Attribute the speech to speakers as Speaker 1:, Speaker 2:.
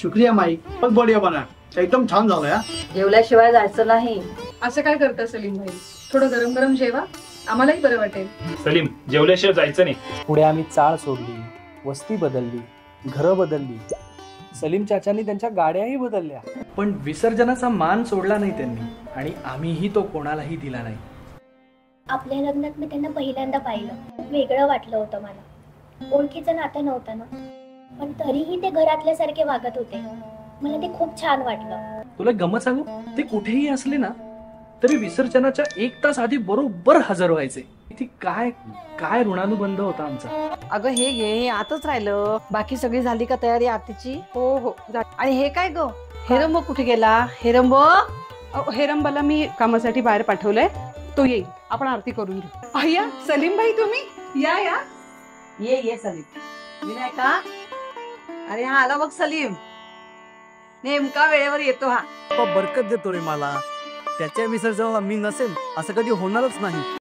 Speaker 1: शुक्रिया माई, बहुत बढिया बना, एकदम छान झालंय हा.
Speaker 2: जेवल्याशिवाय जायचं नाही.
Speaker 3: असं काय करता सलीम भाई? थोडं गरम गरम जेवा, आम्हालाही बरं वाटेल.
Speaker 4: सलीम, जेवल्याशिवाय जायचं नाही.
Speaker 5: पुढे आम्ही चाळ सोडली, वस्ती बदलली, घरं बदलली, सलीम चाचांनी त्यांच्या गाड्याही बदलल्या, पण विसर्जनाचा मान सोडला नाही त्यांनी आणि आम्हीही तो कोणालाही दिला नाही.
Speaker 6: आपल्या लग्नात मी त्यांना पहिल्यांदा पाहिलं, खूप वेगळं वाटलं होतं मला. ओळखीचं नातं नव्हतं ना, पण तरीही ते घरातल्यासारखे वागत होते. मला ते खूप छान वाटलं.
Speaker 5: तुला गमत सांगू, ते कुठेही असले ना तरी विसर्जनाच्या 1 तास आधी बरोबर हजर व्हायचे. ती काय काय ऋणानुबंध होता आमचा.
Speaker 2: अगं हे घे, हे आतच राहिलं. बाकी सगळी झाली का तयारी आरतीची?
Speaker 3: हो हो.
Speaker 2: आणि हे काय ग, हेरंब कुठे गेला? हेरंब
Speaker 3: हेरंबाला मी कामासाठी बाहेर पाठवलंय, तो येईल. आपण आरती करून घेऊ. अय्या सलीम भाई, तुम्ही या या.
Speaker 2: ये सलीम. विनायका, अरे हा आला बघ सलीम. नेमका वेळेवर येतो हा.
Speaker 7: बरकत देतो रे मला. त्याच्या विसर्जनाला मी नसेल असं कधी होणारच नाही.